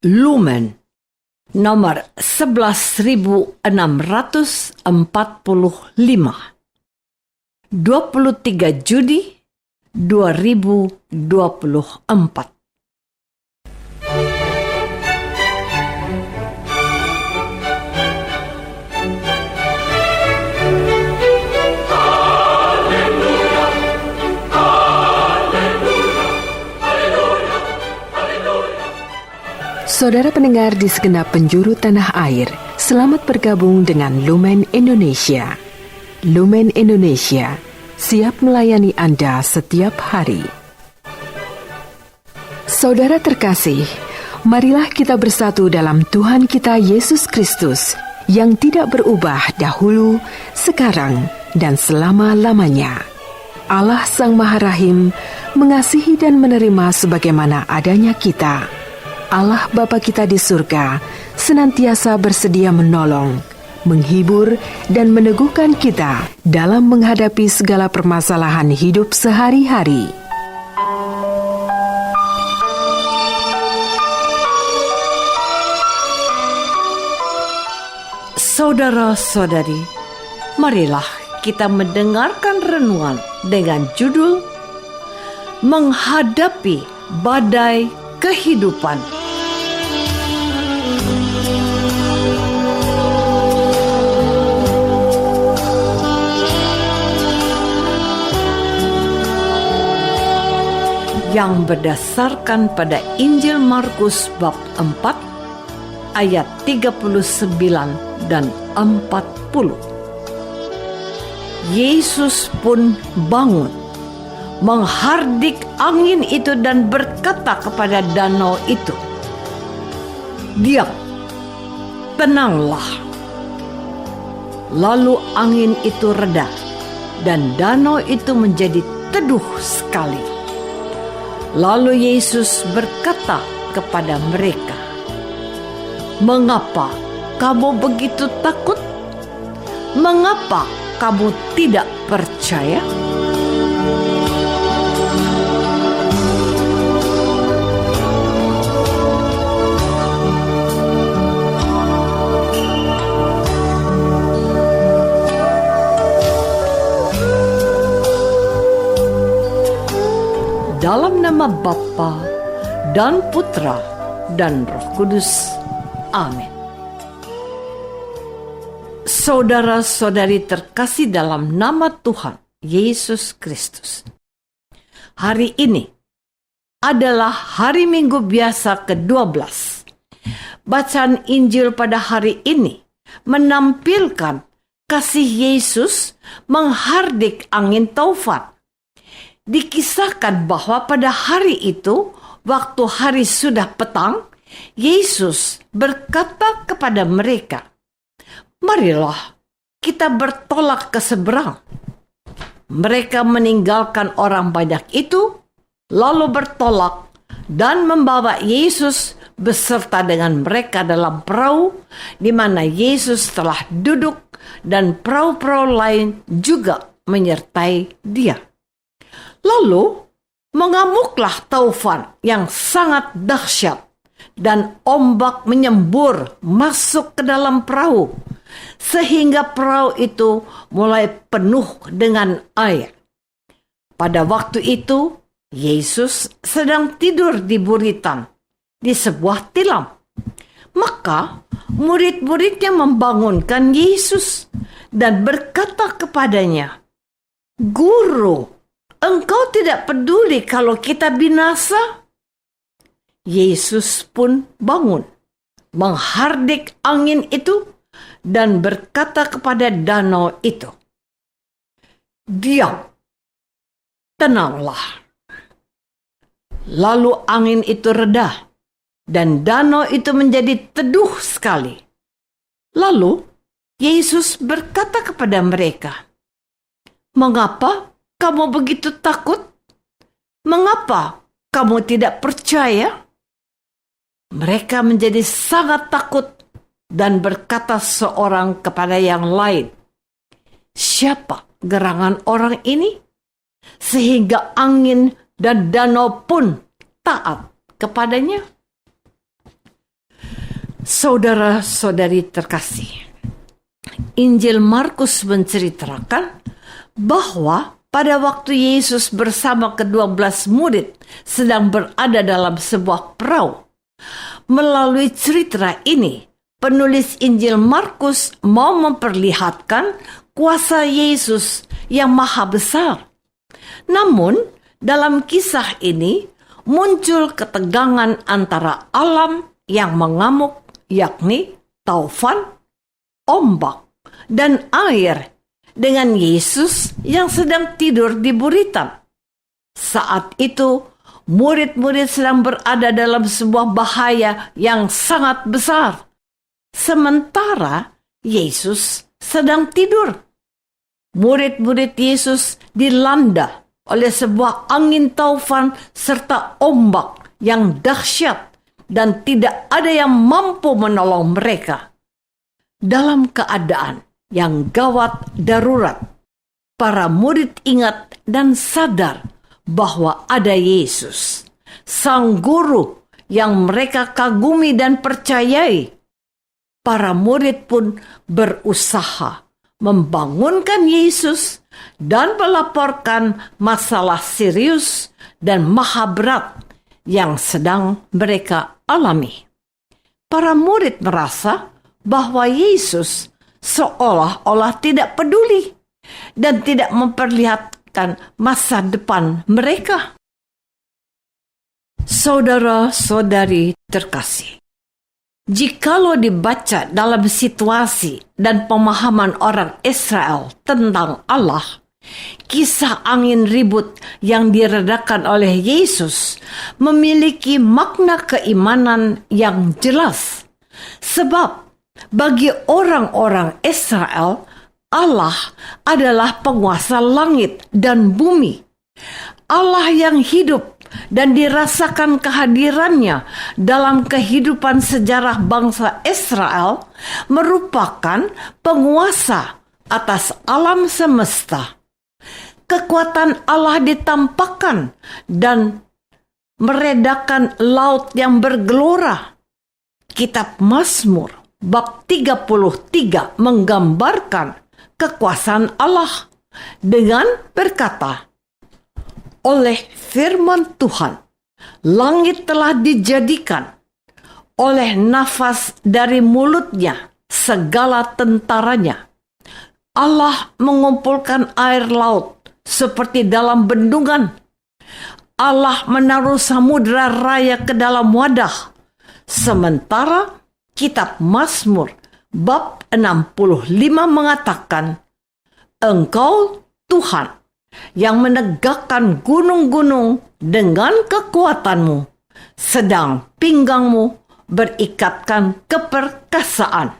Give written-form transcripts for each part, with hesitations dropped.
Lumen nomor 11.645, 23 Juni 2024. Saudara pendengar di segenap penjuru tanah air, selamat bergabung dengan Lumen Indonesia. Lumen Indonesia siap melayani Anda setiap hari. Saudara terkasih, marilah kita bersatu dalam Tuhan kita Yesus Kristus yang tidak berubah dahulu, sekarang, dan selama-lamanya. Allah Sang Maha Rahim mengasihi dan menerima sebagaimana adanya kita. Allah Bapa kita di surga senantiasa bersedia menolong, menghibur, dan meneguhkan kita dalam menghadapi segala permasalahan hidup sehari-hari. Saudara-saudari, marilah kita mendengarkan renungan dengan judul Menghadapi Badai Kehidupan. Yang berdasarkan pada Injil Markus bab 4 ayat 39 dan 40. Yesus pun bangun, menghardik angin itu dan berkata kepada danau itu, "Diam, tenanglah." Lalu angin itu reda dan danau itu menjadi teduh sekali. Lalu Yesus berkata kepada mereka, "Mengapa kamu begitu takut? Mengapa kamu tidak percaya?" Dalam nama Bapa dan Putra dan Roh Kudus. Amin. Saudara-saudari terkasih dalam nama Tuhan Yesus Kristus. Hari ini adalah hari Minggu biasa ke-12. Bacaan Injil pada hari ini menampilkan kasih Yesus menghardik angin taufan. Dikisahkan bahwa pada hari itu, waktu hari sudah petang, Yesus berkata kepada mereka, "Marilah kita bertolak ke seberang." Mereka meninggalkan orang banyak itu, lalu bertolak dan membawa Yesus beserta dengan mereka dalam perahu, di mana Yesus telah duduk dan perahu-perahu lain juga menyertai dia. Lalu mengamuklah taufan yang sangat dahsyat dan ombak menyembur masuk ke dalam perahu sehingga perahu itu mulai penuh dengan air. Pada waktu itu Yesus sedang tidur di buritan di sebuah tilam. Maka murid-muridnya membangunkan Yesus dan berkata kepadanya, "Guru, Engkau tidak peduli kalau kita binasa?" Yesus pun bangun, menghardik angin itu dan berkata kepada danau itu, "Diam, tenanglah." Lalu angin itu reda dan danau itu menjadi teduh sekali. Lalu Yesus berkata kepada mereka, "Mengapa kamu begitu takut? Mengapa kamu tidak percaya?" Mereka menjadi sangat takut dan berkata seorang kepada yang lain, "Siapa gerangan orang ini? Sehingga angin dan danau pun taat kepadanya." Saudara-saudari terkasih, Injil Markus menceritakan bahwa pada waktu Yesus bersama ke-12 murid sedang berada dalam sebuah perahu. Melalui cerita ini, penulis Injil Markus mau memperlihatkan kuasa Yesus yang maha besar. Namun, dalam kisah ini muncul ketegangan antara alam yang mengamuk, yakni taufan, ombak, dan air, dengan Yesus yang sedang tidur di buritan. Saat itu, murid-murid sedang berada dalam sebuah bahaya yang sangat besar. Sementara Yesus sedang tidur. Murid-murid Yesus dilanda oleh sebuah angin taufan serta ombak yang dahsyat dan tidak ada yang mampu menolong mereka. Dalam keadaan yang gawat darurat, para murid ingat dan sadar bahwa ada Yesus, Sang Guru yang mereka kagumi dan percayai. Para murid pun berusaha membangunkan Yesus dan melaporkan masalah serius dan maha berat yang sedang mereka alami. Para murid merasa bahwa Yesus seolah-olah tidak peduli dan tidak memperlihatkan masa depan mereka. Saudara-saudari terkasih, jikalau dibaca dalam situasi dan pemahaman orang Israel tentang Allah, kisah angin ribut yang diredakan oleh Yesus memiliki makna keimanan yang jelas. Sebab bagi orang-orang Israel, Allah adalah penguasa langit dan bumi. Allah yang hidup dan dirasakan kehadirannya dalam kehidupan sejarah bangsa Israel merupakan penguasa atas alam semesta. Kekuatan Allah ditampakkan dan meredakan laut yang bergelora. Kitab Mazmur bab 33 menggambarkan kekuasaan Allah dengan berkata, oleh firman Tuhan, langit telah dijadikan, oleh nafas dari mulutnya segala tentaranya. Allah mengumpulkan air laut seperti dalam bendungan. Allah menaruh samudera raya ke dalam wadah. Sementara kitab Mazmur bab 65 mengatakan, Engkau Tuhan yang menegakkan gunung-gunung dengan kekuatanmu, sedang pinggangmu berikatkan keperkasaan.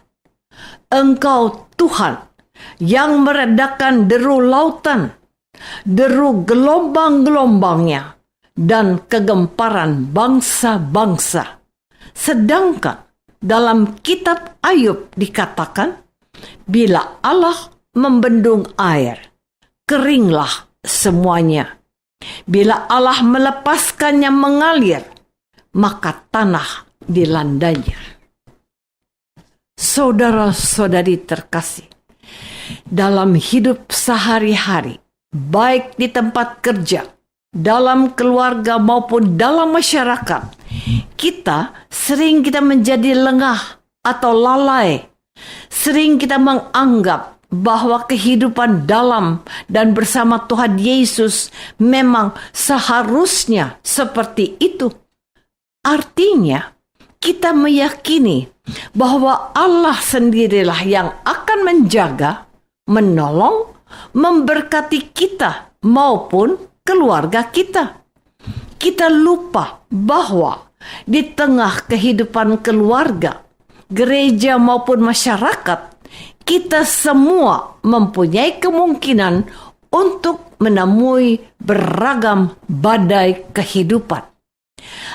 Engkau Tuhan yang meredakan deru lautan, deru gelombang-gelombangnya, dan kegemparan bangsa-bangsa. Sedangkan dalam kitab Ayub dikatakan, bila Allah membendung air, keringlah semuanya. Bila Allah melepaskannya mengalir, maka tanah dilandanya. Saudara-saudari terkasih, dalam hidup sehari-hari, baik di tempat kerja, dalam keluarga maupun dalam masyarakat, kita menjadi lengah atau lalai. Sering kita menganggap bahwa kehidupan dalam dan bersama Tuhan Yesus memang seharusnya seperti itu. Artinya, kita meyakini bahwa Allah sendirilah yang akan menjaga, menolong, memberkati kita maupun keluarga kita. Kita lupa bahwa di tengah kehidupan keluarga, gereja maupun masyarakat, kita semua mempunyai kemungkinan untuk menemui beragam badai kehidupan.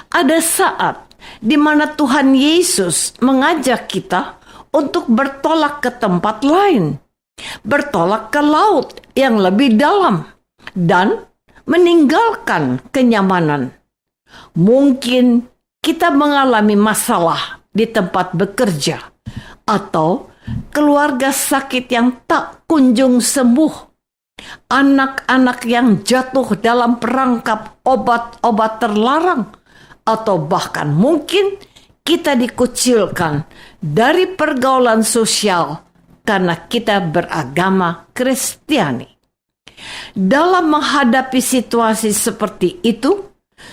Ada saat di mana Tuhan Yesus mengajak kita untuk bertolak ke tempat lain, bertolak ke laut yang lebih dalam, dan meninggalkan kenyamanan. Mungkin kita mengalami masalah di tempat bekerja, atau keluarga sakit yang tak kunjung sembuh, anak-anak yang jatuh dalam perangkap obat-obat terlarang, atau bahkan mungkin kita dikucilkan dari pergaulan sosial karena kita beragama Kristiani. Dalam menghadapi situasi seperti itu,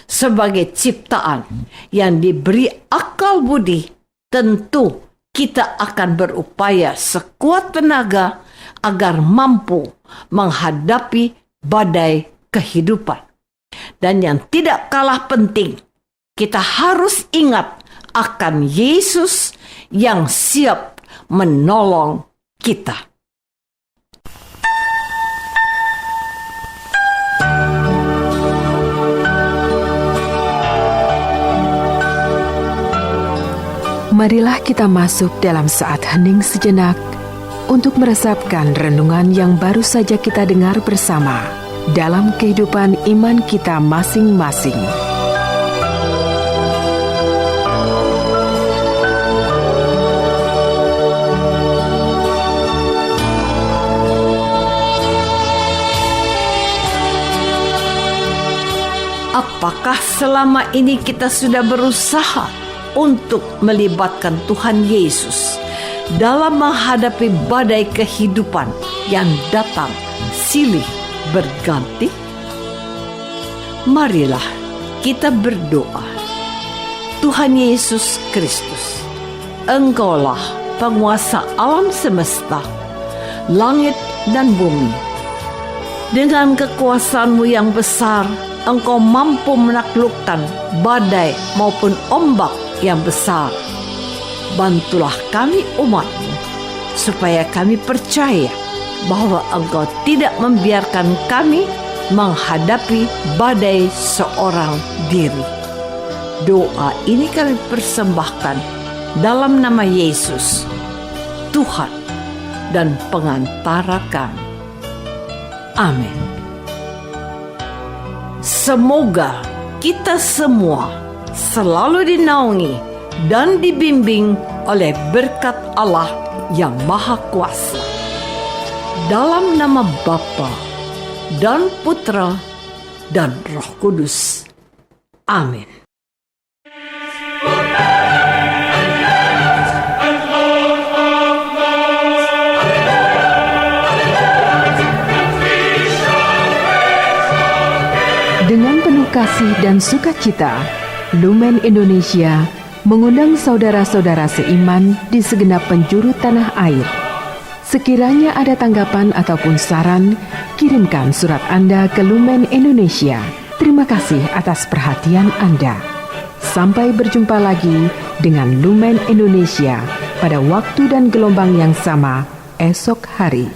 sebagai ciptaan yang diberi akal budi, tentu kita akan berupaya sekuat tenaga agar mampu menghadapi badai kehidupan. Dan yang tidak kalah penting, kita harus ingat akan Yesus yang siap menolong kita. Marilah kita masuk dalam saat hening sejenak untuk meresapkan renungan yang baru saja kita dengar bersama dalam kehidupan iman kita masing-masing. Apakah selama ini kita sudah berusaha untuk melibatkan Tuhan Yesus dalam menghadapi badai kehidupan yang datang silih berganti? Marilah kita berdoa. Tuhan Yesus Kristus, Engkaulah penguasa alam semesta, langit dan bumi. Dengan kekuasaan-Mu yang besar, Engkau mampu menaklukkan badai maupun ombak yang besar. Bantulah kami umat-Mu, supaya kami percaya bahwa Engkau tidak membiarkan kami menghadapi badai seorang diri. Doa ini kami persembahkan dalam nama Yesus, Tuhan dan pengantara kami. Amin. Semoga kita semua selalu dinaungi dan dibimbing oleh berkat Allah yang Maha Kuasa. Dalam nama Bapa dan Putra dan Roh Kudus. Amin. Dengan penuh kasih dan sukacita, Lumen Indonesia mengundang saudara-saudara seiman di segenap penjuru tanah air. Sekiranya ada tanggapan ataupun saran, kirimkan surat Anda ke Lumen Indonesia. Terima kasih atas perhatian Anda. Sampai berjumpa lagi dengan Lumen Indonesia pada waktu dan gelombang yang sama esok hari.